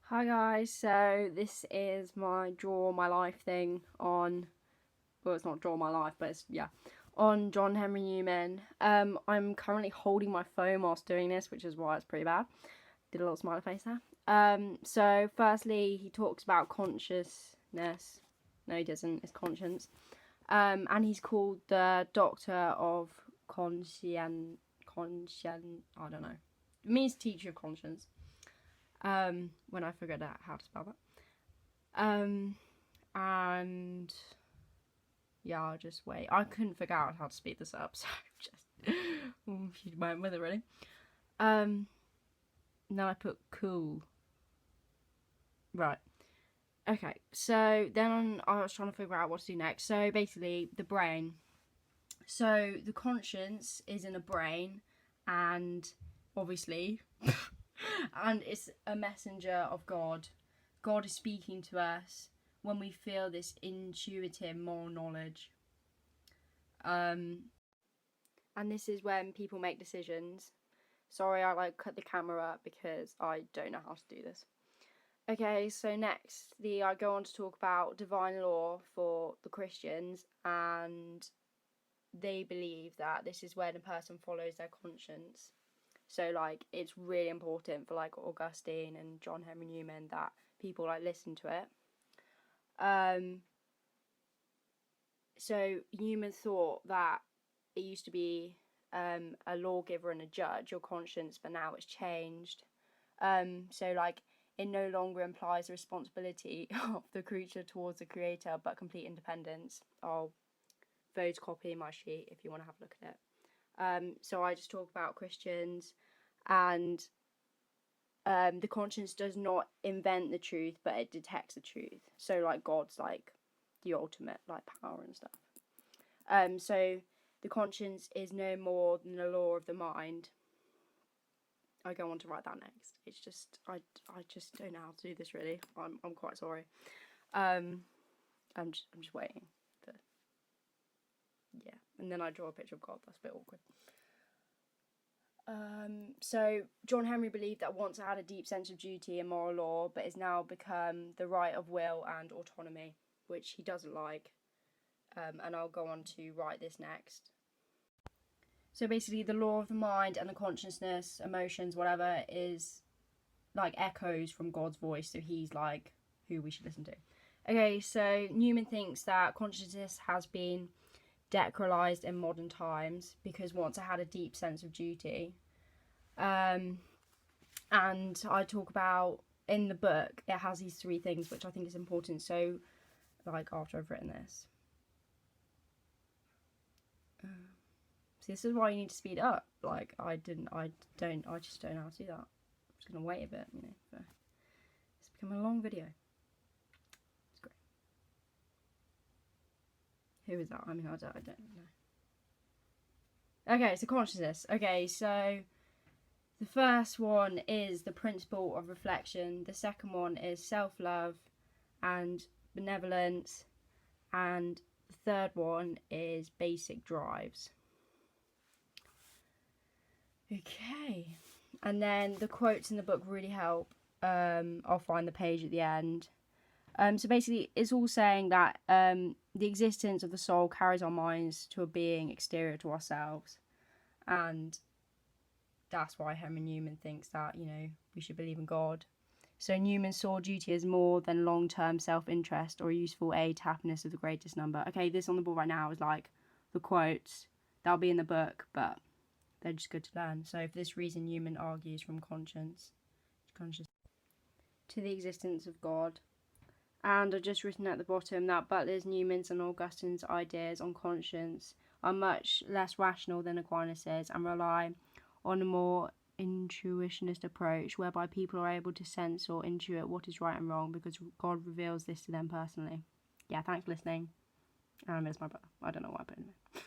Hi guys, so this is my draw my life thing on, well, it's not draw my life, but it's, yeah, on John Henry Newman. I'm currently holding my phone whilst doing this, which is why it's pretty bad. Did a little smiley face there. So firstly, he talks about consciousness. No, he doesn't. It's conscience. And he's called the Doctor of I don't know. It means teacher of conscience. When I figured out how to spell that. And yeah, I'll just wait. I couldn't figure out how to speed this up, so just she went with it really. Now I put cool. Right. Okay, so then I was trying to figure out what to do next. So basically, the brain. So the conscience is in the brain, and obviously, and it's a messenger of God. God is speaking to us when we feel this intuitive moral knowledge. And this is when people make decisions. Sorry, I cut the camera up because I don't know how to do this. Okay, so next, I go on to talk about divine law for the Christians, and they believe that this is when a person follows their conscience. So it's really important for Augustine and John Henry Newman that people listen to it. So Newman thought that it used to be a lawgiver and a judge, your conscience, but now it's changed. So it no longer implies the responsibility of the creature towards the creator, but complete independence. I'll photocopy my sheet if you want to have a look at it. So I just talk about Christians, and the conscience does not invent the truth, but it detects the truth. So God's the ultimate power and stuff. So the conscience is no more than the law of the mind. I go on to write that next. It's just I just don't know how to do this really. I'm quite sorry. I'm just waiting for, yeah, and then I draw a picture of God. That's a bit awkward. So John Henry believed that once it had a deep sense of duty and moral law, but has now become the right of will and autonomy, which he doesn't like. And I'll go on to write this next. So basically, the law of the mind and the consciousness, emotions, whatever, is echoes from God's voice. So he's who we should listen to. Okay, so Newman thinks that consciousness has been decriminalized in modern times because once it had a deep sense of duty. And I talk about in the book, it has these three things which I think is important. So after I've written this. So this is why you need to speed up. I just don't know how to do that. I'm just gonna wait a bit, for it's becoming a long video. It's great. Who is that? I don't know. Okay, so consciousness. Okay, so the first one is the principle of reflection. The second one is self-love and benevolence, and the third one is basic drives. Okay, and then the quotes in the book really help. I'll find the page at the end. So basically, it's all saying that the existence of the soul carries our minds to a being exterior to ourselves, and that's why Henry Newman thinks that we should believe in God. So Newman saw duty as more than long-term self-interest or a useful aid to happiness of the greatest number. Okay, this on the board right now is the quotes that'll be in the book, but they're just good to learn. So for this reason, Newman argues from conscience to the existence of God. And I've just written at the bottom that Butler's, Newman's and Augustine's ideas on conscience are much less rational than Aquinas's and rely on a more intuitionist approach whereby people are able to sense or intuit what is right and wrong because God reveals this to them personally. Yeah, thanks for listening. And I miss my brother. I don't know why I put him in.